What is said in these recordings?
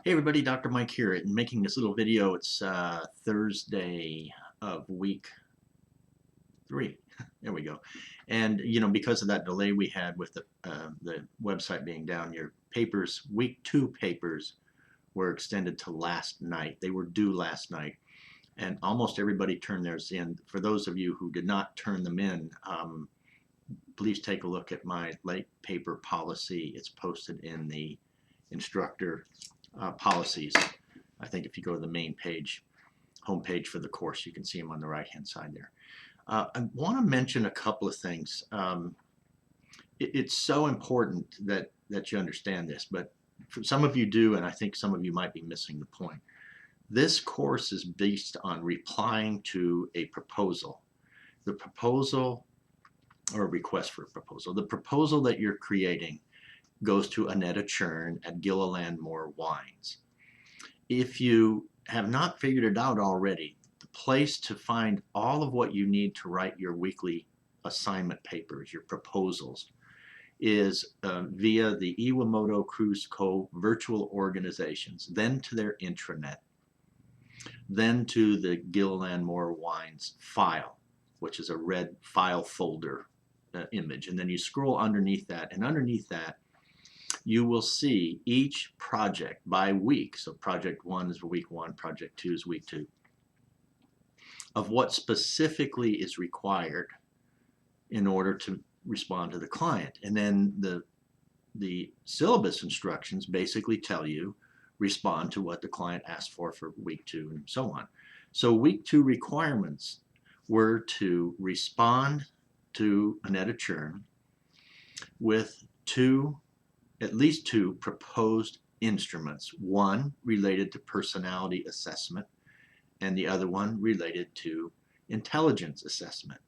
Hey everybody, Dr. Mike here, and making this little video. It's Thursday of week 3. There we go. And because of that delay we had with the website being down, your papers, week 2 papers, were extended to last night. They were due last night, and almost everybody turned theirs in. For those of you who did not turn them in, please take a look at my late paper policy. It's posted in the instructor policies. I think if you go to the main page, homepage for the course, you can see them on the right hand side there. I want to mention a couple of things. It's so important that you understand this, but for some of you do, and I think some of you might be missing the point. This course is based on replying to a proposal. The proposal, or a request for a proposal, the proposal that you're creating goes to Annetta Churn at Gilliland Moore Wines. If you have not figured it out already, the place to find all of what you need to write your weekly assignment papers, your proposals, is via the Iwamoto Cruise Co. virtual organizations, then to their intranet, then to the Gilliland Moore Wines file, which is a red file folder image. And then you scroll underneath that, and underneath that, you will see each project by week. So project 1 is week 1, project 2 is week 2, of what specifically is required in order to respond to the client. And then the syllabus instructions basically tell you respond to what the client asked for week 2 and so on. So week 2 requirements were to respond to Annetta Churn with at least two proposed instruments, one related to personality assessment and the other one related to intelligence assessment.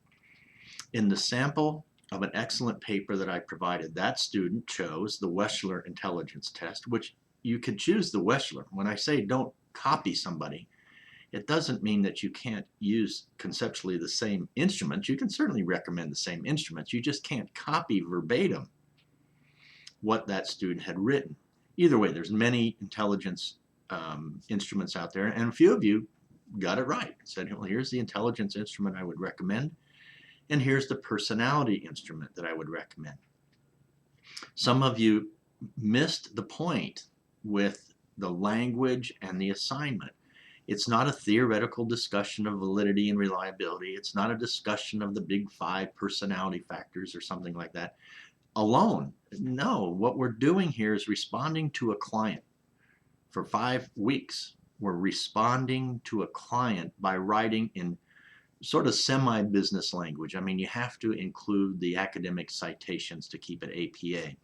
In the sample of an excellent paper that I provided, that student chose the Wechsler intelligence test, which you could choose the Wechsler. When I say don't copy somebody, it doesn't mean that you can't use conceptually the same instruments. You can certainly recommend the same instruments. You just can't copy verbatim what that student had written. Either way, there's many intelligence instruments out there, and a few of you got it right. Said, well, here's the intelligence instrument I would recommend, and here's the personality instrument that I would recommend. Some of you missed the point with the language and the assignment. It's not a theoretical discussion of validity and reliability. It's not a discussion of the big 5 personality factors or something like that alone. No, what we're doing here is responding to a client. For 5 weeks, we're responding to a client by writing in sort of semi-business language. I mean, you have to include the academic citations to keep it APA.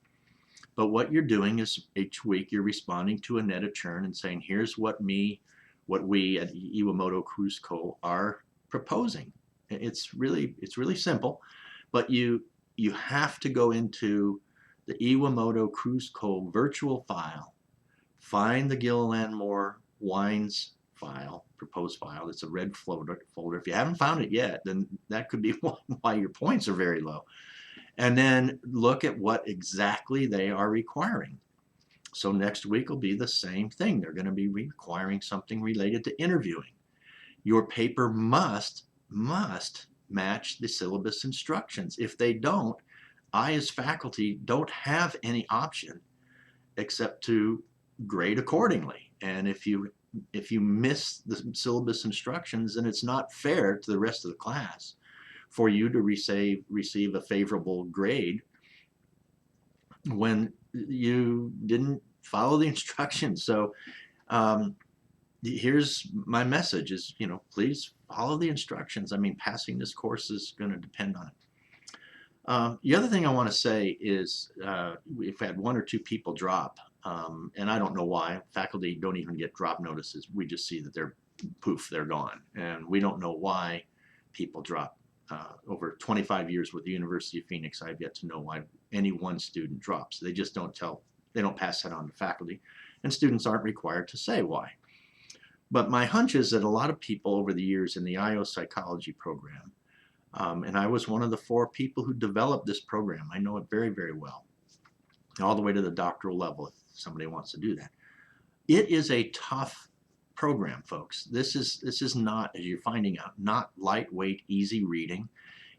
But what you're doing is each week you're responding to Annetta Churn and saying, here's what we at Iwamoto Cruise Co. are proposing. It's really simple, but you have to go into the Iwamoto Cruise Co. virtual file, find the Gilliland Moore Wines file, proposed file. It's a red folder. If you haven't found it yet, then that could be why your points are very low. And then look at what exactly they are requiring. So next week will be the same thing. They're going to be requiring something related to interviewing. Your paper must match the syllabus instructions. If they don't, I as faculty don't have any option except to grade accordingly. And if you miss the syllabus instructions, then it's not fair to the rest of the class for you to receive a favorable grade when you didn't follow the instructions. So here's my message is, please follow the instructions. I mean, passing this course is going to depend on it. The other thing I want to say is we've had 1 or 2 people drop, and I don't know why. Faculty don't even get drop notices. We just see that they're poof, they're gone. And we don't know why people drop. Over 25 years with the University of Phoenix, I've yet to know why any one student drops. They just don't pass that on to faculty, and students aren't required to say why. But my hunch is that a lot of people over the years in the IO psychology program, and I was one of the 4 people who developed this program. I know it very, very well, all the way to the doctoral level if somebody wants to do that. It is a tough program, folks. This is not, as you're finding out, not lightweight, easy reading.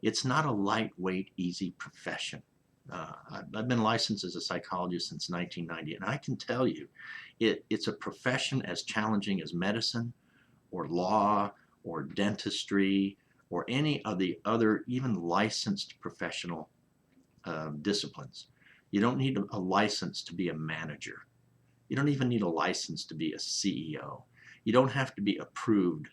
It's not a lightweight, easy profession. I've been licensed as a psychologist since 1990, and I can tell you, it's a profession as challenging as medicine or law or dentistry or any of the other even licensed professional disciplines. You don't need a license to be a manager. You don't even need a license to be a CEO. You don't have to be approved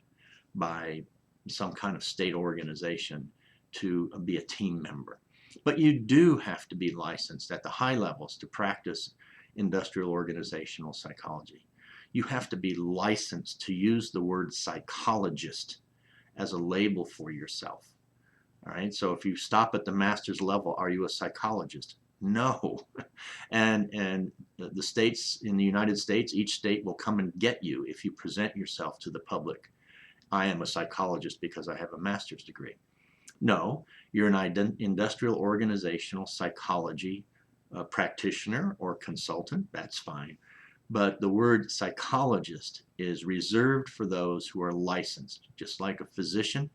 by some kind of state organization to be a team member. But you do have to be licensed at the high levels to practice industrial organizational psychology. You have to be licensed to use the word psychologist as a label for yourself. All right, so if you stop at the master's level, are you a psychologist? No. And the states in the United States, each state will come and get you if you present yourself to the public. I am a psychologist because I have a master's degree. No, you're an industrial organizational psychology practitioner or consultant. That's fine. But the word psychologist is reserved for those who are licensed, just like a physician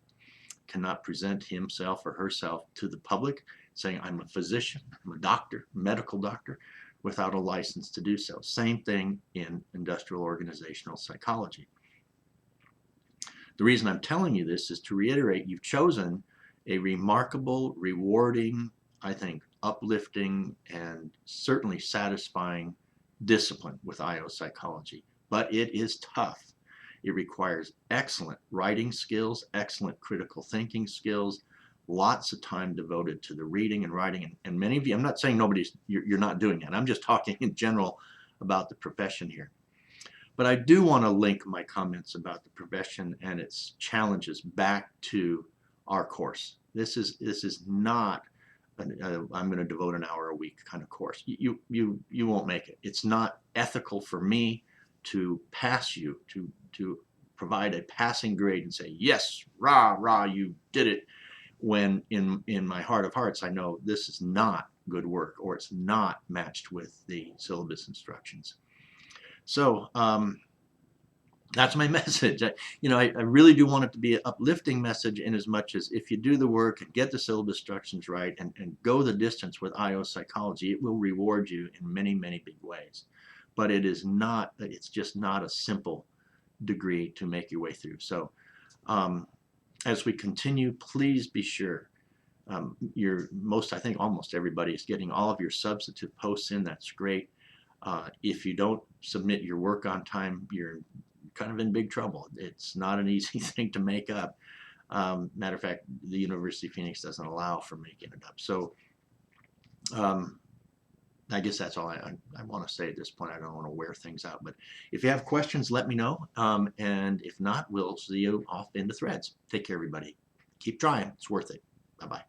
cannot present himself or herself to the public saying, I'm a physician, I'm a doctor, medical doctor, without a license to do so. Same thing in industrial organizational psychology. The reason I'm telling you this is to reiterate, you've chosen a remarkable, rewarding, I think, uplifting, and certainly satisfying discipline with IO psychology. But it is tough. It requires excellent writing skills, excellent critical thinking skills, lots of time devoted to the reading and writing. And many of you, I'm not saying you're not doing that. I'm just talking in general about the profession here. But I do want to link my comments about the profession and its challenges back to our course. This is not I'm going to devote an hour a week kind of course. You won't make it. It's not ethical for me to pass you, to provide a passing grade and say, yes, rah, rah, you did it, when in my heart of hearts I know this is not good work, or it's not matched with the syllabus instructions. So that's my message. I really do want it to be an uplifting message, in as much as if you do the work and get the syllabus instructions right and go the distance with IO psychology, it will reward you in many, many big ways. But it's just not a simple degree to make your way through. So as we continue, please be sure I think almost everybody is getting all of your substantive posts in. That's great. If you don't submit your work on time, you're kind of in big trouble. It's not an easy thing to make up. Matter of fact, the University of Phoenix doesn't allow for making it up. So I guess that's all I want to say at this point. I don't want to wear things out. But if you have questions, let me know. And if not, we'll see you off in the threads. Take care, everybody. Keep trying. It's worth it. Bye-bye.